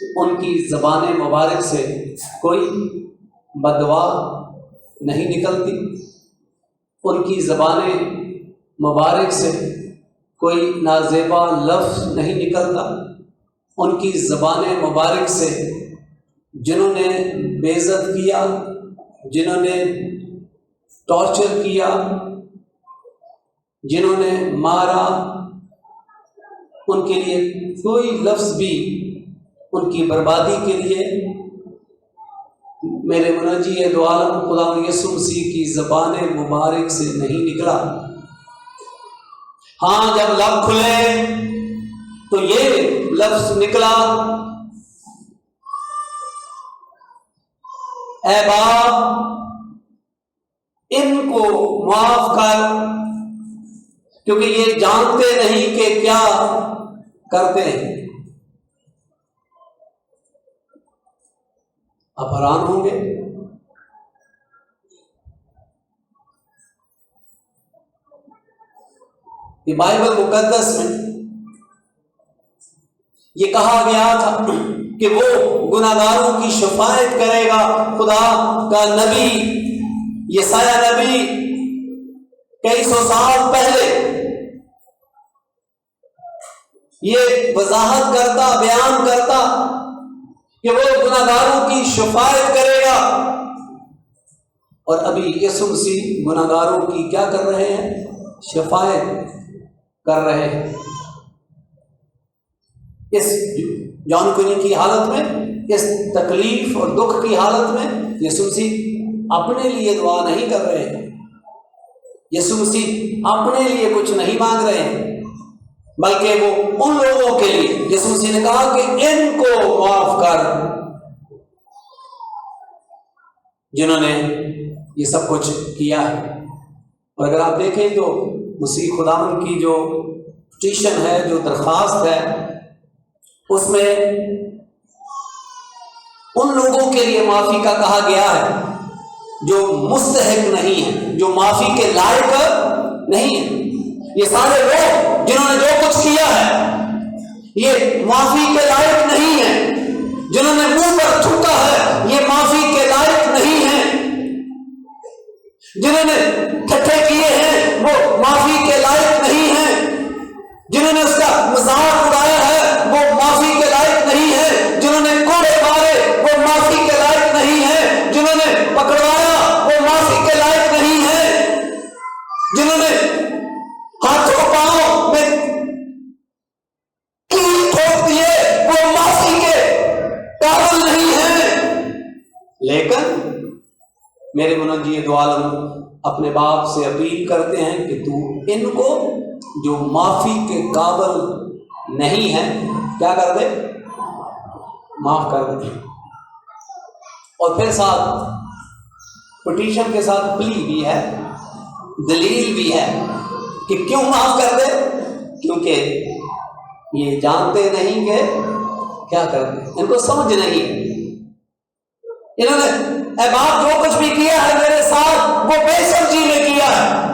تو ان کی زبان مبارک سے کوئی بددعا نہیں نکلتی، ان کی زبان مبارک سے کوئی نازیبا لفظ نہیں نکلتا، ان کی زبان مبارک سے جنہوں نے بے عزت کیا، جنہوں نے ٹارچر کیا، جنہوں نے مارا، ان کے لیے کوئی لفظ بھی ان کی بربادی کے لیے میرے منجی دو عالم خدا یسوع مسیح کی زبان مبارک سے نہیں نکلا۔ ہاں جب لب کھلے تو یہ لفظ نکلا، اے باپ ان کو معاف کر، کیونکہ یہ جانتے نہیں کہ کیا کرتے ہیں۔ آپ حیران ہوں گے، یہ بائبل مقدس میں یہ کہا گیا تھا کہ وہ گناہگاروں کی شفاعت کرے گا۔ خدا کا نبی یسایہ نبی کئی سو سال پہلے یہ وضاحت کرتا، بیان کرتا کہ وہ گناہگاروں کی شفاعت کرے گا، اور ابھی یسوع مسیح گناہگاروں کی کیا کر رہے ہیں؟ شفاعت کر رہے ہیں۔ اس جان کنی کی حالت میں، اس تکلیف اور دکھ کی حالت میں یسوع مسیح اپنے لیے دعا نہیں کر رہے ہیں، یسوع مسیح اپنے لیے کچھ نہیں مانگ رہے ہیں، بلکہ وہ ان لوگوں کے لیے، یسوع مسیح نے کہا کہ ان کو معاف کر جنہوں نے یہ سب کچھ کیا ہے۔ اور اگر آپ دیکھیں تو مسیح خداوند کی جو پٹیشن ہے، جو درخواست ہے، اس میں ان لوگوں کے لیے معافی کا کہا گیا ہے جو مستحق نہیں ہے، جو معافی کے لائق نہیں ہے۔ یہ سارے لوگ جنہوں نے جو کچھ کیا ہے یہ معافی کے لائق نہیں ہے، جنہوں نے منہ پر تھوکا ہے یہ معافی کے لائق نہیں ہے، جنہوں نے ٹھٹھے کیے ہیں وہ معافی کے لائق نہیں ہیں، جنہوں نے اس کا مذاق اڑایا ہے وہ معافی کے لائق نہیں ہے، جنہوں نے کوڑے مارے وہ معافی کے لائق نہیں ہے، جنہوں نے پکڑوایا وہ معافی کے لائق نہیں ہے، جنہوں نے ہاتھوں پاؤں میں کیل ٹھوک دیے وہ معافی کے قابل نہیں ہیں۔ لیکن میرے منجی دو عالم اپنے باپ سے اپیل کرتے ہیں کہ تو ان کو جو معافی کے قابل نہیں ہے کیا کر دے؟ معاف کر دے۔ اور پھر ساتھ پٹیشن کے ساتھ پلی بھی ہے، دلیل بھی ہے کہ کیوں معاف کر دے، کیونکہ یہ جانتے نہیں کہ کیا کرتے، ان کو سمجھ نہیں، انہوں نے اے باپ جو کچھ بھی کیا ہے میرے ساتھ وہ بے سمجھی میں کیا ہے۔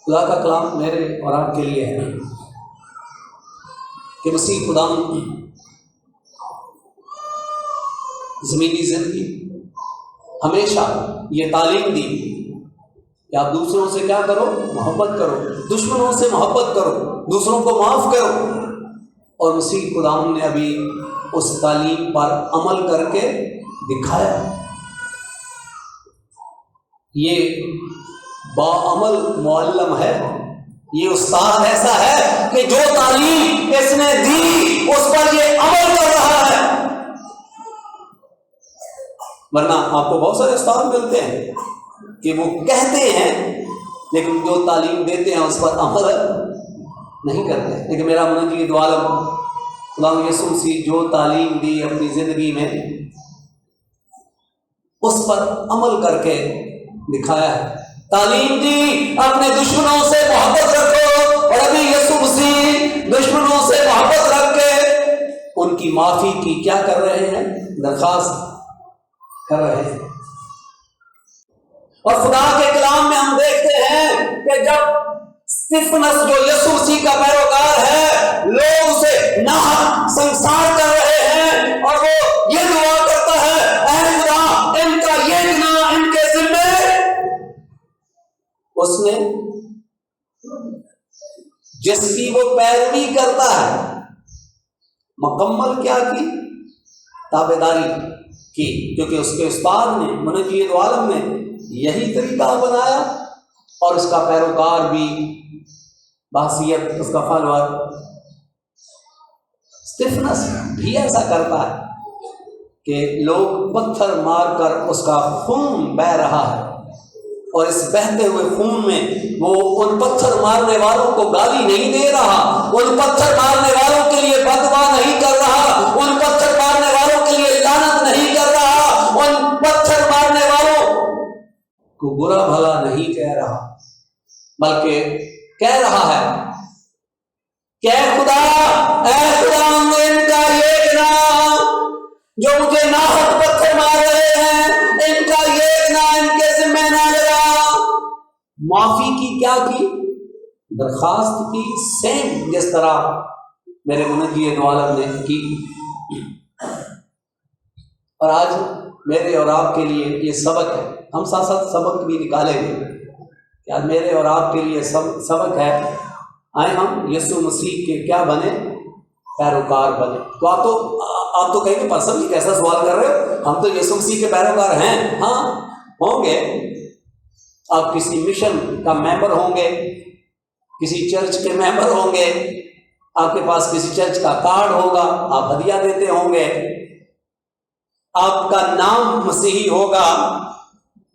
خدا کا کلام میرے اور آپ کے لیے ہے کہ مسیح خدا زمینی زندگی ہمیشہ یہ تعلیم دی کہ آپ دوسروں سے کیا کرو؟ محبت کرو، دشمنوں سے محبت کرو، دوسروں کو معاف کرو۔ اور مسیح خدا نے ابھی اس تعلیم پر عمل کر کے دکھایا۔ یہ باعمل معلم ہے، یہ استاد ایسا ہے کہ جو تعلیم اس نے دی اس پر یہ عمل کر رہا ہے۔ ورنہ آپ کو بہت سارے استاد ملتے ہیں کہ وہ کہتے ہیں لیکن جو تعلیم دیتے ہیں اس پر عمل نہیں کرتے۔ لیکن میرا منجی دو عالم خدا یسوع مسیح جو تعلیم دی اپنی زندگی میں اس پر عمل کر کے دکھایا ہے۔ تعلیم دی اپنے دشمنوں سے محبت رکھو، اور ابھی یسوع مسیح دشمنوں سے محبت رکھ کے ان کی معافی کی کیا کر رہے ہیں؟ درخواست کر رہے ہیں۔ اور خدا کے کلام میں ہم دیکھتے ہیں کہ جب اسطفنس جو یسوع مسیح کا پیروکار ہے، لوگ اسے ناحق سنسار کر رہے ہیں اور وہ یہ دعا کرتا ہے، اے خدا ان کا یہ گناہ ان کے ذمے۔ اس نے جس کی وہ پیروی کرتا ہے مکمل کیا کی؟ تابعداری کی، کیونکہ اس کے استاد نے منجی دو عالم نے یہی طریقہ بنایا، اور اس کا پیروکار بھی بحثیت اس کا فالوور اسطفنس بھی ایسا کرتا ہے کہ لوگ پتھر مار کر اس کا خون بہہ رہا ہے، اور اس بہتے ہوئے خون میں وہ ان پتھر مارنے والوں کو گالی نہیں دے رہا، ان پتھر مارنے والوں کے لیے بددعا نہیں کر رہا، ان پتھر مارنے والوں کے لیے لعنت نہیں کر رہا، ان پتھر مارنے والوں کو برا بھلا نہیں کہہ رہا، بلکہ کہہ رہا ہے کہ اے خدا ان کا یہ گناہ جو مجھے ناحق پتھر مار رہے ہیں، ان کا یہ گناہ ان کے ذمہ نہ لگا۔ معافی کی کیا کی؟ درخواست کی، سیم جس طرح میرے منجی دو عالم نے کی۔ اور آج میرے اور آپ کے لیے یہ سبق ہے، ہم ساتھ ساتھ سبق بھی نکالیں گے کہ آج میرے اور آپ کے لیے سبق ہے، آئے ہم یسوع مسیح کے کیا بنے؟ پیروکار بنے۔ تو آپ تو کہیں گے پاسٹر جی کیسا سوال کر رہے ہو، ہم تو یسوع مسیح کے پیروکار ہیں۔ ہاں ہوں گے، آپ کسی مشن کا ممبر ہوں گے، کسی چرچ کے ممبر ہوں گے، آپ کے پاس کسی چرچ کا کارڈ ہوگا، آپ ہدیہ دیتے ہوں گے، آپ کا نام مسیحی ہوگا،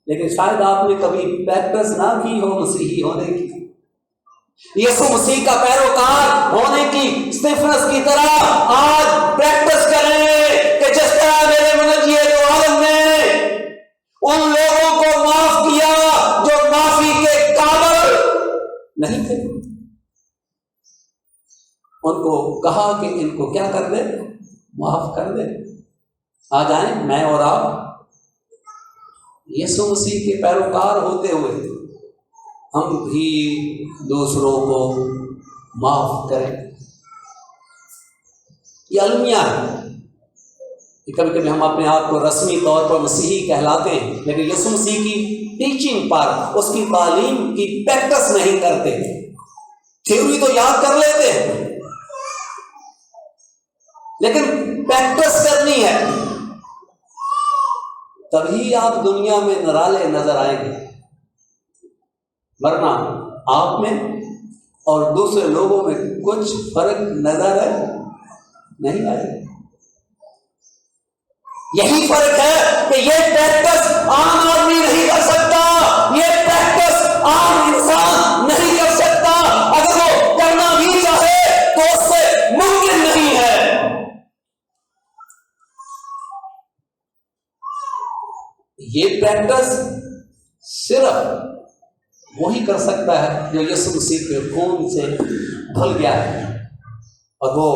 لیکن شاید آپ نے کبھی پریکٹس نہ کی ہو مسیحی ہونے کی، یسوع مسیح کا پیروکار ہونے کی۔ اسطفنس کی طرح آج پریکٹس کریں کہ جس طرح میرے منجی دو عالم نے ان لوگوں کو معاف کیا جو معافی کے قابل نہیں تھے، ان کو کہا کہ ان کو کیا کر دے؟ معاف کر دے۔ آ جائیں میں اور آپ یسوع مسیح کے پیروکار ہوتے ہوئے ہم بھی دوسروں کو معاف کریں۔ یہ المیہ ہے کہ کبھی کبھی ہم اپنے آپ کو رسمی طور پر مسیحی کہلاتے ہیں، لیکن یسوع مسیح کی ٹیچنگ پر، اس کی تعلیم کی پریکٹس نہیں کرتے۔ تھیوری تو یاد کر لیتے ہیں، لیکن پریکٹس کرنی ہے، تبھی آپ دنیا میں نرالے نظر آئیں گے، ورنہ آپ میں اور دوسرے لوگوں میں کچھ فرق نظر نہیں آئے گا۔ یہی فرق ہے کہ یہ پریکٹس عام آدمی نہیں کر سکتا، یہ پریکٹس عام انسان نہیں کر سکتا، اگر وہ کرنا بھی چاہے تو اس سے ممکن نہیں ہے۔ یہ پریکٹس صرف وہی کر سکتا ہے جو یسوع مسیح کے خون سے دھل گیا ہے، اور وہ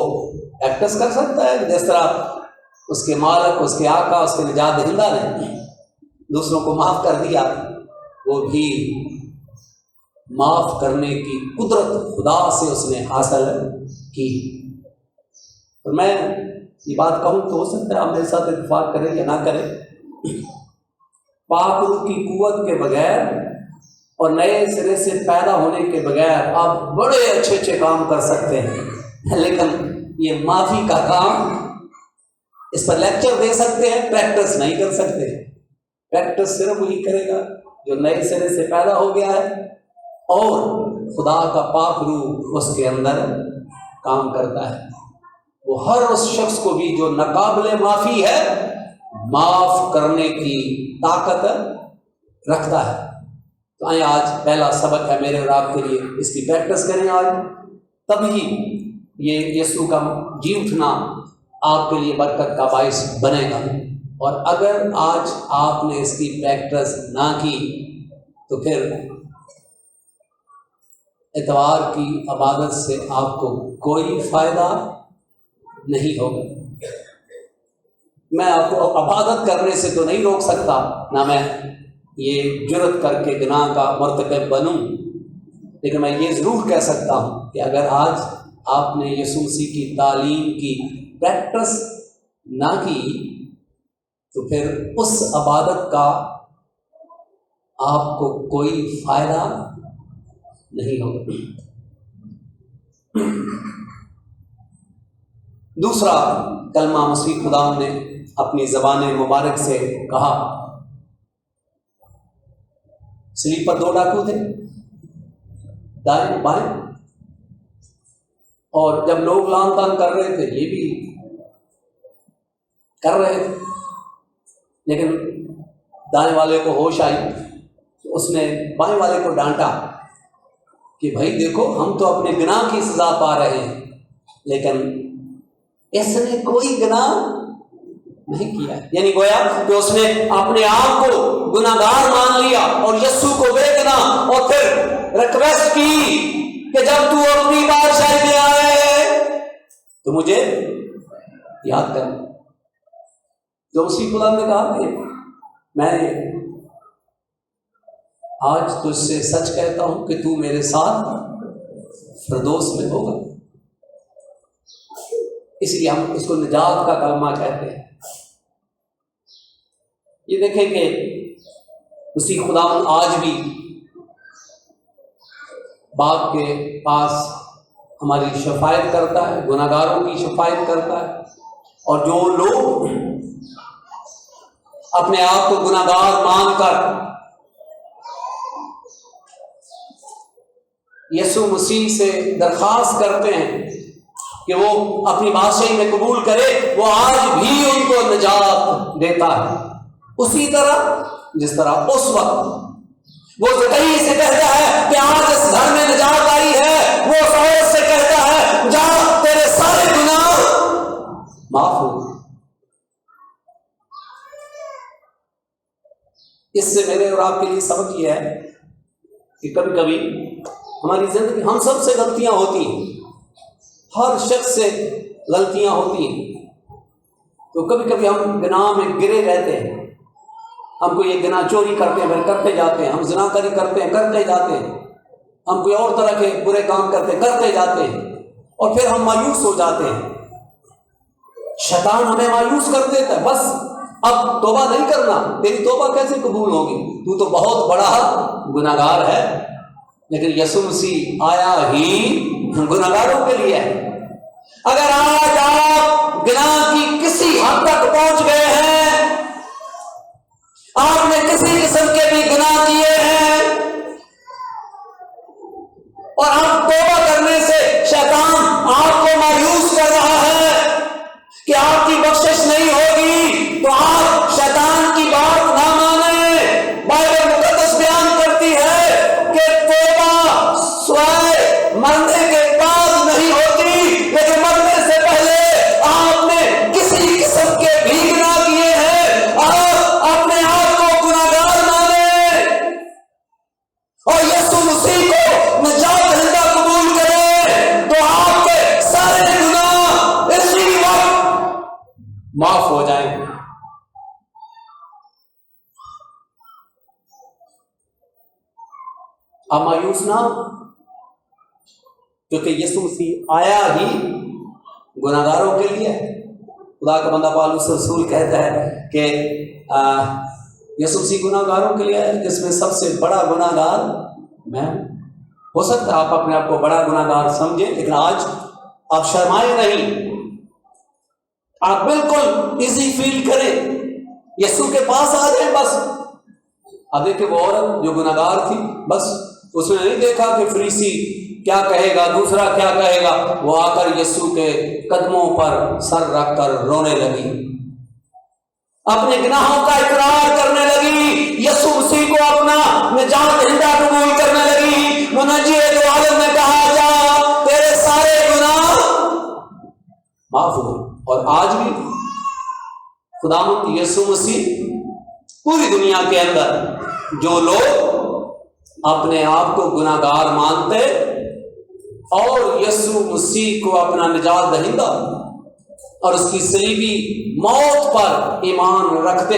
پریکٹس کر سکتا ہے جس طرح اس کے مالک، اس کے آقا، اس کے نجات دہندہ نے دوسروں کو معاف کر دیا، وہ بھی معاف کرنے کی قدرت خدا سے اس نے حاصل کی۔ اور میں یہ بات کہوں تو ہو سکتا ہے آپ میرے ساتھ اتفاق کریں یا نہ کریں، پاک روح کی قوت کے بغیر اور نئے سرے سے پیدا ہونے کے بغیر آپ بڑے اچھے اچھے کام کر سکتے ہیں، لیکن یہ معافی کا کام، اس پر لیکچر دے سکتے ہیں، پریکٹس نہیں کر سکتے۔ پریکٹس صرف وہی کرے گا جو نئے سرے سے پیدا ہو گیا ہے اور خدا کا پاک روح اس کے اندر کام کرتا ہے۔ وہ ہر اس شخص کو بھی جو ناقابل معافی ہے معاف کرنے کی طاقت رکھتا ہے۔ تو آئیں آج پہلا سبق ہے میرے اور آپ کے لیے، اس کی پریکٹس کریں آج، تبھی یہ یسوع کا جی اٹھنا آپ کے لیے برکت کا باعث بنے گا۔ اور اگر آج آپ نے اس کی پریکٹس نہ کی تو پھر اتوار کی عبادت سے آپ کو کوئی فائدہ نہیں ہوگا۔ میں آپ کو عبادت کرنے سے تو نہیں روک سکتا، نہ میں یہ جرت کر کے گناہ کا مرتکب بنوں، لیکن میں یہ ضرور کہہ سکتا ہوں کہ اگر آج آپ نے یسوع مسیح کی تعلیم کی پریکٹس نہ کی تو پھر اس عبادت کا آپ کو کوئی فائدہ نہیں ہوگا۔ دوسرا کلمہ مسیح خدا نے اپنی زبان مبارک سے کہا۔ سلیپ پر 2 ڈاکو تھے، دائیں بائیں، اور جب لوگ لان تان کر رہے تھے یہ بھی کر رہے تھے، لیکن دائیں والے کو ہوش آئی تو اس نے بائیں والے کو ڈانٹا کہ بھائی دیکھو ہم تو اپنے گناہ کی سزا پا رہے ہیں، لیکن اس نے کوئی گناہ نہیں کیا، یعنی گویا کہ اس نے اپنے آپ کو گناہگار مان لیا اور یسوع کو بے گناہ، اور پھر ریکویسٹ کی کہ جب تو اپنی بادشاہی میں آئے تو مجھے یاد کر۔ تو اسی خدا نے کہا کہ میں آج تجھ سے سچ کہتا ہوں کہ تو میرے ساتھ فردوس میں ہوگا۔ اس لیے ہم اس کو نجات کا کلمہ کہتے ہیں۔ یہ دیکھیں کہ اسی خدا آج بھی باپ کے پاس ہماری شفاعت کرتا ہے، گناہگاروں کی شفاعت کرتا ہے، اور جو لوگ اپنے آپ کو گناہگار مان کر یسوع مسیح سے درخواست کرتے ہیں کہ وہ اپنی بادشاہی میں قبول کرے، وہ آج بھی ان کو نجات دیتا ہے، اسی طرح جس طرح اس وقت وہ زکریا سے کہتا ہے کہ آج اس گھر میں نجات آئی ہے، وہ اس عورت سے کہتا ہے جا تیرے سارے گناہ معاف ہو۔ اس سے میرے اور آپ کے لیے سبق یہ ہے کہ کبھی کبھی ہماری زندگی، ہم سب سے غلطیاں ہوتی ہیں، ہر شخص سے غلطیاں ہوتی ہیں، تو کبھی کبھی ہم گناہ میں گرے رہتے ہیں۔ ہم کوئی ایک گناہ چوری کرتے ہیں، پھر کرتے جاتے ہیں، ہم زناکاری کرتے ہیں، کرتے جاتے ہیں، ہم کوئی اور طرح کے برے کام کرتے جاتے ہیں، اور پھر ہم مایوس ہو جاتے ہیں۔ شیطان ہمیں مایوس کر دیتا ہے، بس اب توبہ نہیں کرنا، تیری توبہ کیسے قبول ہوگی، تو تو بہت بڑا گناہگار ہے۔ لیکن یسوع مسیح آیا ہی گناہگاروں کے لیے ہے۔ اگر آج آپ گناہ کی کسی حد تک پہنچ گئے ہیں، آپ نے کسی قسم کے بھی گناہ کیے ہیں، اور اب توبہ کرنے سے شیطان آپ کو مایوس کر رہا ہے کہ آپ کی بخشش نہیں ہوگی، تو آپ شیطان کی بات نہ مانیں۔ بائبل مقدس بیان کرتی ہے کہ توبہ سوائے مرنے کے بعد نہیں ہوتی، لیکن مرنے سے پہلے آپ نے کسی قسم کے بھی گناہ کیے ہیں، آپ اپنے آپ کو گناہگار مانیں اور یسوع مسیح کو نجات دہندہ قبول کریں، تو آپ کے سارے گناہ اسی وقت معاف ہو جائیں گے۔ آپ مایوس نہ ہو، کیونکہ یسوع مسیح آیا ہی گناہگاروں کے لیے۔ خدا کا بندہ پالوس رسول کہتا ہے کہ یسوع مسیح گناہگاروں کے لیے ہے، جس میں سب سے بڑا گناہگار میں ہوں۔ ہو سکتا ہے آپ اپنے آپ کو بڑا گناہگار سمجھیں، لیکن آج آپ شرمائے نہیں، آپ بالکل ایزی فیل کریں، یسوع کے پاس آ جائیں۔ بس اب دیکھیں وہ عورت جو گناہگار تھی، بس اس نے نہیں دیکھا کہ فریسی کیا کہے گا، دوسرا کیا کہے گا، وہ آ کر یسوع کے قدموں پر سر رکھ کر رونے لگی، اپنے گناہوں کا اقرار کرنے لگی، یسوع مسیح کو اپنا نجات دہندہ قبول کرنے لگی۔ منجی دو عالم نے کہا جا تیرے سارے گناہ معاف ہوئے۔ اور آج بھی خداوند یسوع مسیح پوری دنیا کے اندر جو لوگ اپنے آپ کو گناہگار مانتے اور یسوع مسیح کو اپنا نجات دہندہ اور اس کی صلیبی موت پر ایمان رکھتے،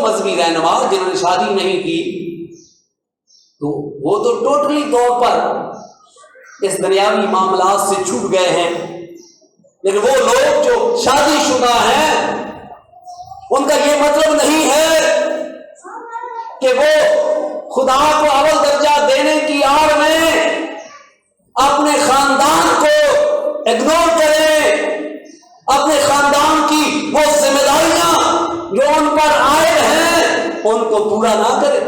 مذہبی رہنما جنہوں نے شادی نہیں کی تو وہ تو ٹوٹلی طور پر اس دنیاوی معاملات سے چھوٹ گئے ہیں، لیکن وہ لوگ جو شادی شدہ ہیں ان کا یہ مطلب نہیں ہے کہ وہ خدا کو اول درجہ دینے کی آڑ میں اپنے خاندان کو اگنور کریں، اپنے خاندان کی وہ ذمہ داریاں جو ان پر عائد ہیں ان کو پورا نہ کریں،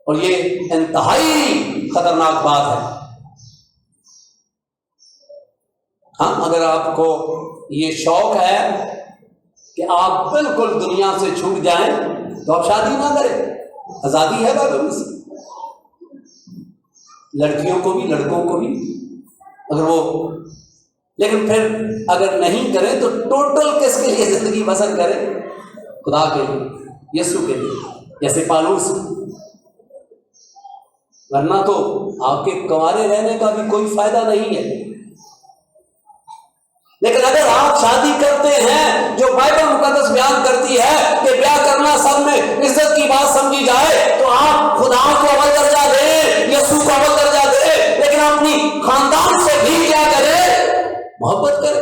اور یہ انتہائی خطرناک بات ہے۔ ہاں، اگر آپ کو یہ شوق ہے کہ آپ بالکل دنیا سے چھوٹ جائیں تو آپ شادی نہ کریں، آزادی ہے بابا سے، لڑکیوں کو بھی لڑکوں کو بھی، اگر وہ، لیکن پھر اگر نہیں کریں تو ٹوٹل کس کے لیے زندگی بسر کریں؟ خدا کے لیے، یسوع کے لیے، جیسے پالوس، ورنہ تو آپ کے کنوارے رہنے کا بھی کوئی فائدہ نہیں ہے۔ لیکن اگر آپ شادی کرتے ہیں جو بائبل مقدس بیان کرتی ہے کہ بیاہ کرنا سب میں عزت کی بات سمجھی جائے، تو آپ خدا کو اول درجہ دیں، یسوع کو اول درجہ دیں، لیکن اپنی خاندان سے بھی کیا کریں؟ محبت کریں۔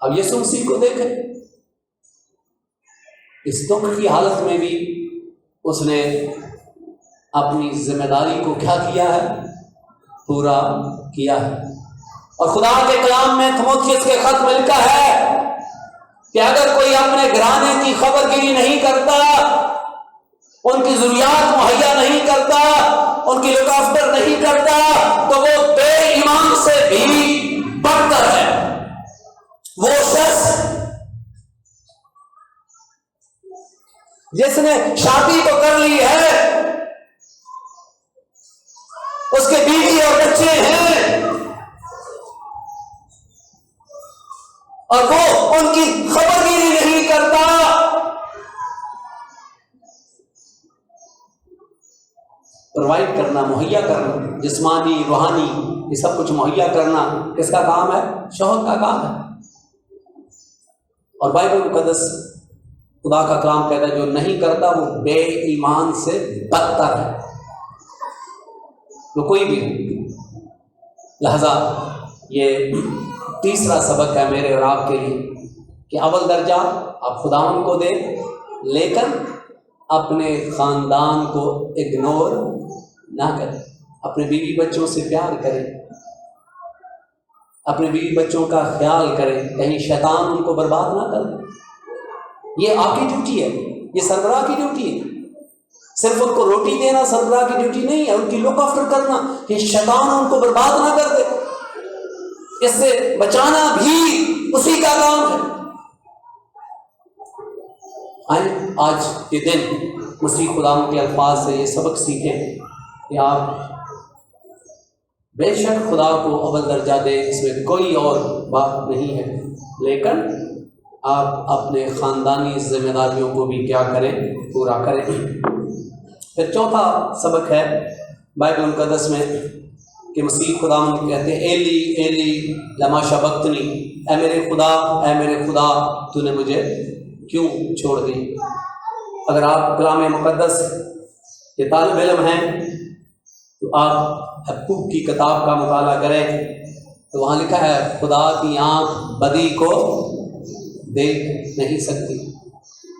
اب یسوع مسیح کو دیکھیں، اس دکھ کی حالت میں بھی اس نے اپنی ذمہ داری کو کیا کیا ہے؟ پورا کیا ہے۔ اور خدا کے کلام میں تیموتھیوس کے خط میں لکھا ہے کہ اگر کوئی اپنے گھرانے کی خبر گیری نہیں کرتا، ان کی ضروریات مہیا نہیں کرتا، ان کی لک آفٹر نہیں کرتا، تو وہ بے ایمان سے بھی بدتر ہے۔ وہ شخص جس نے شادی تو کر لی ہے، اس کے بیوی اور بچے ہیں، اور وہ ان کی خبر گیری نہیں کرتا، پرووائڈ کرنا، مہیا کرنا، جسمانی روحانی یہ سب کچھ مہیا کرنا کس کا کام ہے؟ شوہر کا کام ہے۔ اور بائبل مقدس خدا کا کلام کہتا ہے جو نہیں کرتا وہ بے ایمان سے بدتر ہے، وہ کوئی بھی ہو۔ لہذا یہ تیسرا سبق ہے میرے اور آپ کے لیے کہ اول درجہ آپ خداوند کو دیں، لیکن اپنے خاندان کو اگنور نہ کریں، اپنے بیوی بچوں سے پیار کریں، اپنے بیوی بچوں کا خیال کریں، کہیں شیطان ان کو برباد نہ کرے۔ یہ آپ کی ڈیوٹی ہے، یہ سربراہ کی ڈیوٹی ہے۔ صرف ان کو روٹی دینا سربراہ کی ڈیوٹی نہیں ہے، ان کی لک آفٹر کرنا کہ شیطان ان کو برباد نہ کر دے، اس سے بچانا بھی اسی کا کام ہے۔ آج کے دن مسیح خدا کے الفاظ سے یہ سبق سیکھیں کہ آپ بے شک خدا کو اول درجہ دیں، اس میں کوئی اور بات نہیں ہے، لیکن آپ اپنے خاندانی ذمہ داریوں کو بھی کیا کریں؟ پورا کریں۔ پھر چوتھا سبق ہے بائبل مقدس میں کہ مسیح خداوند کہتے ہیں ایلی ایلی لما شبقتنی، اے میرے خدا تو نے مجھے کیوں چھوڑ دی۔ اگر آپ کلام مقدس کے طالب علم ہیں تو آپ حقوق کی کتاب کا مطالعہ کریں تو وہاں لکھا ہے خدا کی آنکھ بدی کو دیکھ نہیں سکتی۔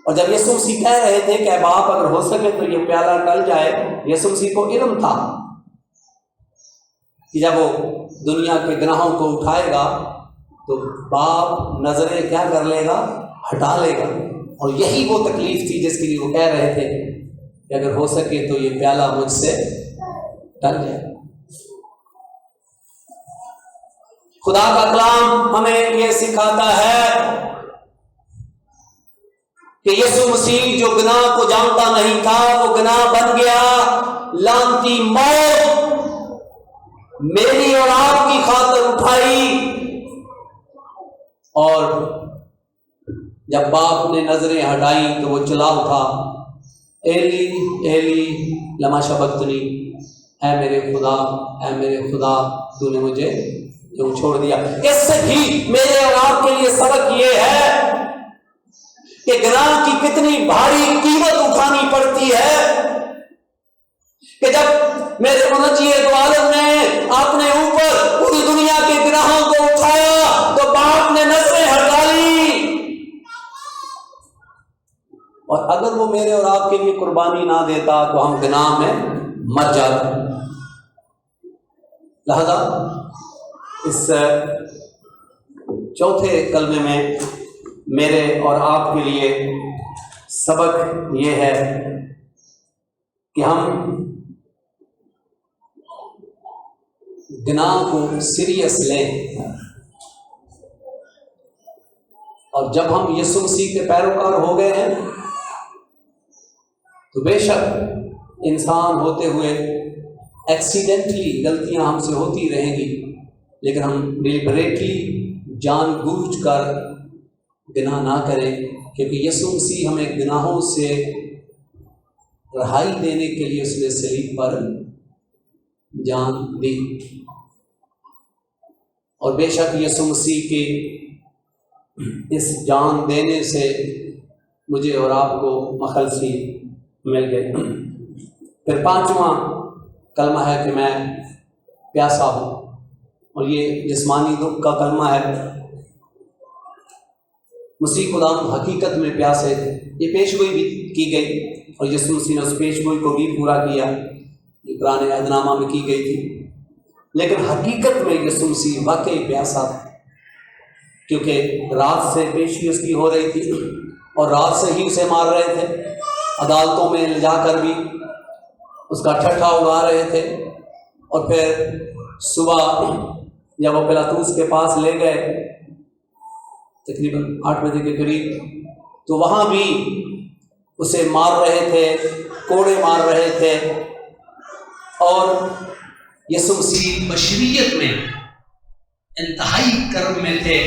اور جب یسوع مسیح کہہ رہے تھے کہ اے باپ اگر ہو سکے تو یہ پیالہ ٹل جائے، یسوع مسیح کو علم تھا کہ جب وہ دنیا کے گناہوں کو اٹھائے گا تو باپ نظریں کیا کر لے گا؟ ہٹا لے گا۔ اور یہی وہ تکلیف تھی جس کے لیے وہ کہہ رہے تھے کہ اگر ہو سکے تو یہ پیالہ مجھ سے ٹل جائے۔ خدا کا کلام ہمیں یہ سکھاتا ہے کہ یسوع مسیح جو گناہ کو جانتا نہیں تھا وہ گناہ بن گیا، لعنتی موت میری اور آپ کی خاطر اٹھائی، اور جب باپ نے نظریں ہٹائیں تو وہ چلا اٹھا ایلی ایلی لما شبقتنی، اے میرے خدا تو نے مجھے جو چھوڑ دیا. اس سے بھی میرے اور آپ کے لیے سبق یہ ہے کہ گناہ کی کتنی بھاری قیمت اٹھانی پڑتی ہے کہ جب میرے منجی دو عالم نے اپنے اوپر پوری دنیا کے گناہوں کو اٹھایا تو باپ نے نظریں ہٹا لی، اور اگر وہ میرے اور آپ کے لیے قربانی نہ دیتا تو ہم گناہ میں مر جاتے. لہذا اس چوتھے کلمے میں میرے اور آپ کے لیے سبق یہ ہے کہ ہم گناہ کو سیریس لیں، اور جب ہم یسوع مسیح کے پیروکار ہو گئے ہیں تو بے شک انسان ہوتے ہوئے ایکسیڈنٹلی غلطیاں ہم سے ہوتی رہیں گی، لیکن ہم ڈیلیبریٹلی جان بوجھ کر گناہ نہ کریں، کیونکہ یسوع مسیح ہمیں گناہوں سے رہائی دینے کے لیے اس نے صلیب پر جان دی. اور بے شک یسوع مسیح کی اس جان دینے سے مجھے اور آپ کو مخلصی مل گئی. پھر پانچواں کلمہ ہے کہ میں پیاسا ہوں، اور یہ جسمانی دکھ کا کلمہ ہے. مسیح خدا حقیقت میں پیاسے تھے، یہ پیش گوئی بھی کی گئی اور یسوع مسیح نے اس پیش گوئی کو بھی پورا کیا جو پرانے عہد نامہ میں کی گئی تھی. لیکن حقیقت میں یسوع مسیح واقعی پیاسا تھا، کیونکہ رات سے پیشی اس کی ہو رہی تھی اور رات سے ہی اسے مار رہے تھے. عدالتوں میں لے جا کر بھی اس کا ٹھٹھا اڑا رہے تھے، اور پھر صبح جب وہ پلاطوس کے پاس لے گئے تقریباً 8 بجے کے قریب، تو وہاں بھی اسے مار رہے تھے، کوڑے مار رہے تھے. اور یسوع مسیح بشریت میں انتہائی کرم میں تھے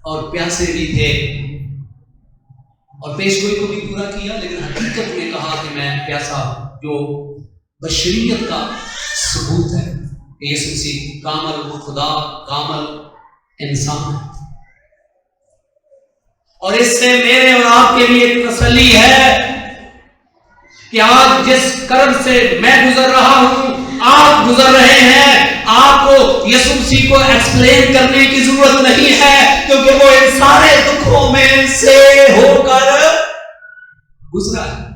اور پیاسے بھی تھے، اور پیش گوئی کو بھی پورا کیا، لیکن حقیقت میں کہا کہ میں پیاسا، جو بشریت کا ثبوت ہے کہ یسوع مسیح کامل خدا کامل انسان ہے. اور اس سے میرے اور آپ کے لیے ایک تسلی ہے کہ آج جس کرب سے میں گزر رہا ہوں آپ گزر رہے ہیں، آپ کو یسوع مسیح کو ایکسپلین کرنے کی ضرورت نہیں ہے، کیونکہ وہ ان سارے دکھوں میں سے ہو کر گزرا ہے.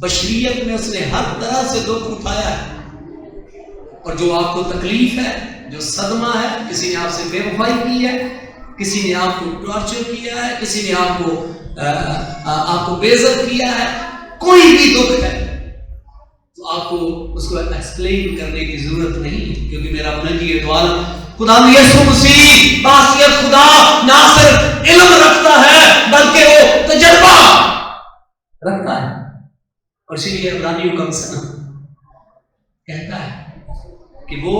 بشریت میں اس نے ہر طرح سے دکھ اٹھایا ہے، اور جو آپ کو تکلیف ہے، جو صدمہ ہے، کسی نے آپ سے بے وفائی کی ہے، کسی نے آپ کو ٹارچر کیا ہے، کسی نے آپ کو بے عزت کیا ہے، کوئی بھی دکھ ہے تو آپ کو اس کو ایکسپلین کرنے کی ضرورت نہیں ہے، کیونکہ میرا منجی دو عالم خدا یسوع مسیح باصیت خدا نہ صرف علم رکھتا ہے بلکہ وہ تجربہ رکھتا ہے. اور اسی لیے عبرانیوں کا مصنف کہتا ہے کہ وہ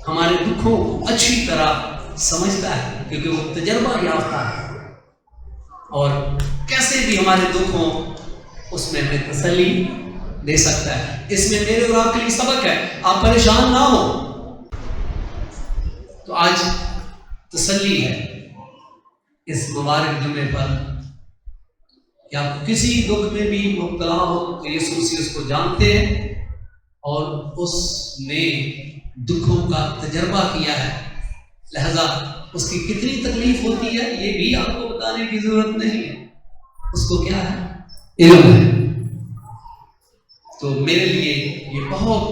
ہمارے دکھوں کو اچھی طرح سمجھتا ہے، کیونکہ وہ تجربہ یافتہ ہے، اور کیسے بھی ہمارے دکھ ہوں اس میں ہمیں تسلی دے سکتا ہے. اس میں میرے اور آپ کے لیے سبق ہے، آپ پریشان نہ ہو. تو آج تسلی ہے اس مبارک جمعے پر کہ آپ کسی دکھ میں بھی مبتلا ہو تو یسوع مسیح اس کو جانتے ہیں اور اس نے دکھوں کا تجربہ کیا ہے، لہذا اس کی کتنی تکلیف ہوتی ہے یہ بھی آپ کو بتانے کی ضرورت نہیں ہے، اس کو کیا ہے؟ علم ہے. تو میرے لیے یہ بہت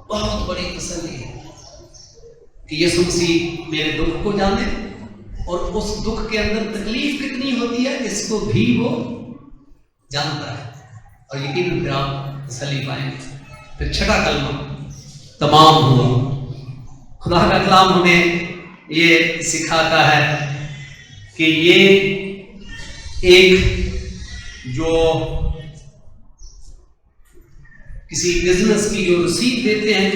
بہت بڑی تسلی ہے کہ یسوع مسیح میرے دکھ کو جانے اور اس دکھ کے اندر تکلیف کتنی ہوتی ہے اس کو بھی وہ جانتا ہے، اور یقیناً پھر آپ تسلی پائیں گے. پھر چھٹا کلمہ تمام ہوا. خدا کا کلام ہمیں یہ سکھاتا ہے کہ یہ ایک جو کسی بزنس کی جو رسید دیتے ہیں،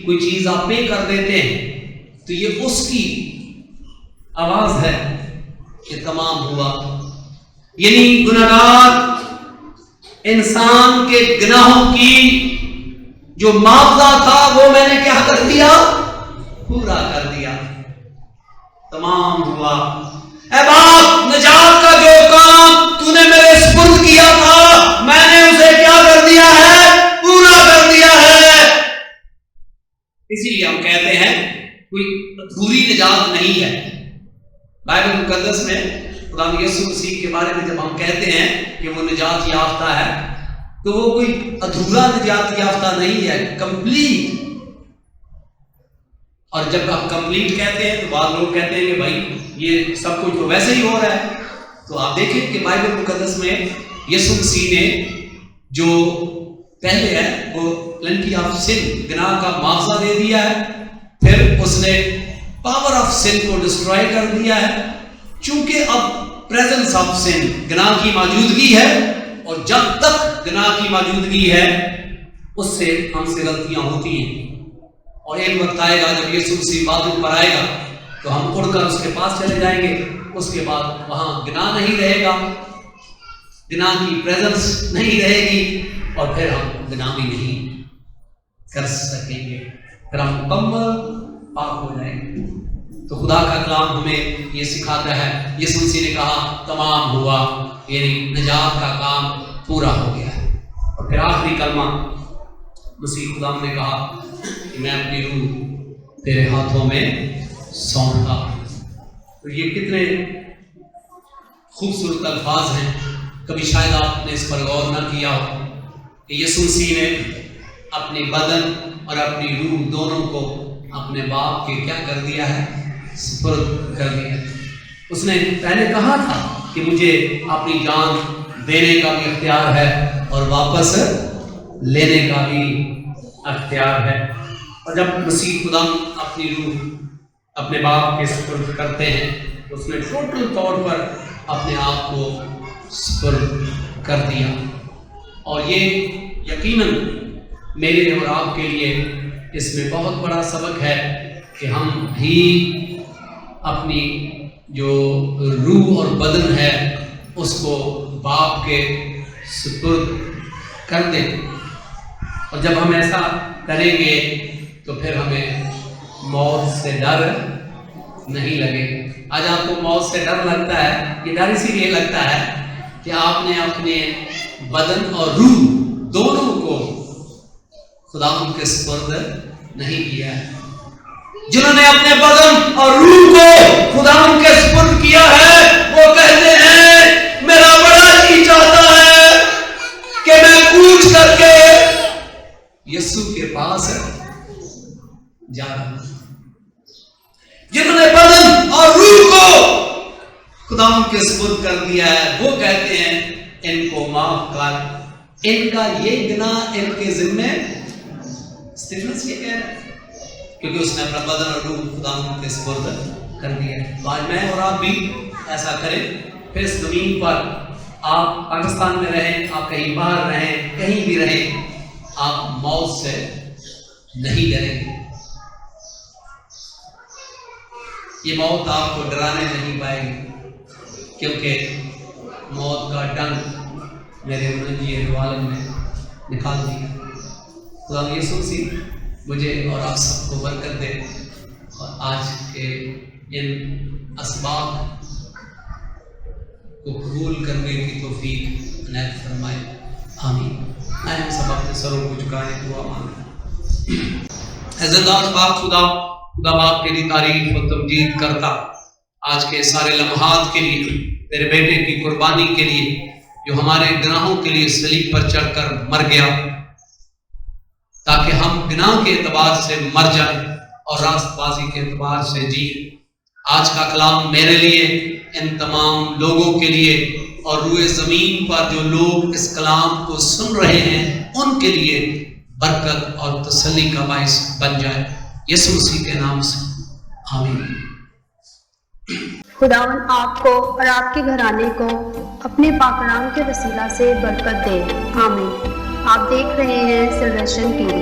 کوئی چیز آپ پے کر دیتے ہیں تو یہ اس کی آواز ہے کہ تمام ہوا. یعنی گناہگار انسان کے گناہوں کی جو معاوضہ تھا وہ میں نے کیا کر دیا؟ پورا کر دیا، تمام ہوا۔ اے باپ، نجات کا جو کام تو نے میرے سپرد کیا تھا میں نے اسے کیا کر دیا ہے؟ پورا کر دیا ہے۔ اسی لیے ہم کہتے ہیں کوئی ادھوری نجات نہیں ہے۔ بائبل مقدس میں خدا یسوع مسیح کے بارے میں جب ہم کہتے ہیں کہ وہ نجات یافتہ ہے تو وہ کوئی ادھورا نجات یافتہ نہیں ہے، کمپلیٹ۔ اور جب آپ کمپلیٹ کہتے ہیں تو بعض لوگ کہتے ہیں کہ بھائی یہ سب کچھ تو ویسے ہی ہو رہا ہے۔ تو آپ دیکھیں کہ بائبل مقدس میں یسوع مسیح نے جو پہلے ہے وہ پلنٹی آف سن، گناہ کا معاوضہ دے دیا ہے، پھر اس نے پاور آف سن کو ڈسٹروائے کر دیا ہے، چونکہ اب پریزنس آف سن، گناہ کی موجودگی ہے، اور جب تک گناہ کی موجودگی ہے اس سے ہم سے غلطیاں ہوتی ہیں، اور ایک وقت آئے گا جب یسوع مسیح بادل پر آئے گا تو ہم اڑ کر اس کے پاس چلے جائیں گے، اس کے بعد وہاں گناہ نہیں رہے گا، گناہ کی پریزنس نہیں رہے گی، اور پھر ہم گناہ بھی نہیں کر سکیں گے، پھر ہم مکمل پاک ہو جائیں گے۔ تو خدا کا کلام ہمیں یہ سکھاتا ہے، یسوع مسیح نے کہا تمام ہوا، یعنی نجات کا کام پورا ہو گیا ہے۔ اور پھر آخری کلمہ مسیح خدا نے کہا کہ میں اپنی روح تیرے ہاتھوں میں سونپتا ہوں۔ تو یہ کتنے خوبصورت الفاظ ہیں، کبھی شاید آپ نے اس پر غور نہ کیا ہو کہ یسوع مسیح نے اپنی بدن اور اپنی روح دونوں کو اپنے باپ کے کیا کر دیا ہے؟ سپرد کر دیا۔ اس نے پہلے کہا تھا کہ مجھے اپنی جان دینے کا بھی اختیار ہے اور واپس لینے کا بھی اختیار ہے۔ اور جب مسیح خدا اپنی روح اپنے باپ کے سپرد کرتے ہیں تو اس نے ٹوٹل طور پر اپنے آپ کو سپرد کر دیا۔ اور یہ یقیناً میرے اور آپ کے لیے اس میں بہت بڑا سبق ہے کہ ہم بھی اپنی جو روح اور بدن ہے اس کو باپ کے سپرد کر دیں، اور جب ہم ایسا کریں گے تو پھر ہمیں موت سے ڈر نہیں لگے۔ آج آپ کو موت سے ڈر لگتا ہے، یہ ڈر اسی لیے لگتا ہے کہ آپ نے اپنے بدن اور روح دونوں کو خدا کے سپرد نہیں کیا ہے۔ جنہوں نے اپنے بدن اور روح کو خدا کے سپرد کیا ہے وہ کہتے ہیں میرا بڑا جی چاہتا ہے کہ میں کوچ کر کے یسوع کے پاس جا رہا ہوں۔ جنہوں نے بدن اور روح کو خدا کے سپرد کر دیا ہے وہ کہتے ہیں ان کو معاف کر، ان کا یہ گناہ ان کے ذمے۔ اسٹیفنس یہ کہہ رہا ہے کیونکہ اس نے اپنا بدن اور روح خدا کے سپرد کر دیا ہے۔ تو آج میں اور آپ بھی ایسا کریں، پھر اس زمین پر آپ پاکستان میں رہیں، آپ کہیں باہر رہیں، کہیں بھی رہیں، آپ موت سے نہیں ڈریں گے۔ یہ موت آپ کو ڈرانے نہیں پائے گی، کیونکہ موت کا ڈنگ میرے منجی عالم نے نکال دیا۔ خدا یسوع مسیح مجھے اور آپ سب کو برکت دے، اور آج کے ان اسباب کو قبول کرنے کی توفیق عنایت فرمائے، آمین۔ آئے ہم سب اپنے سروں کو جھکائیں، دعا مانگیں۔ عزت پاک خدا باپ کے لیے تعریف و تمجید کرتا، آج کے سارے لمحات کے لیے، تیرے بیٹے کی قربانی کے لیے جو ہمارے گناہوں کے لیے صلیب پر چڑھ کر مر گیا تاکہ ہم گناہ کے اعتبار سے مر جائیں اور راست بازی کے اعتبار سے جییں۔ آج کا کلام میرے لیے، ان تمام لوگوں کے لیے، اور روئے زمین پر جو لوگ اس کلام کو سن رہے ہیں ان کے لیے برکت اور تسلی کا باعث بن جائے، یسوع مسیح کے نام سے آمین۔ خداوند آپ کو اور آپ کے گھرانے کو اپنے پاک نام کے وسیلہ سے برکت دے، آمین۔ آپ دیکھ رہے ہیں سلویشن ٹی وی۔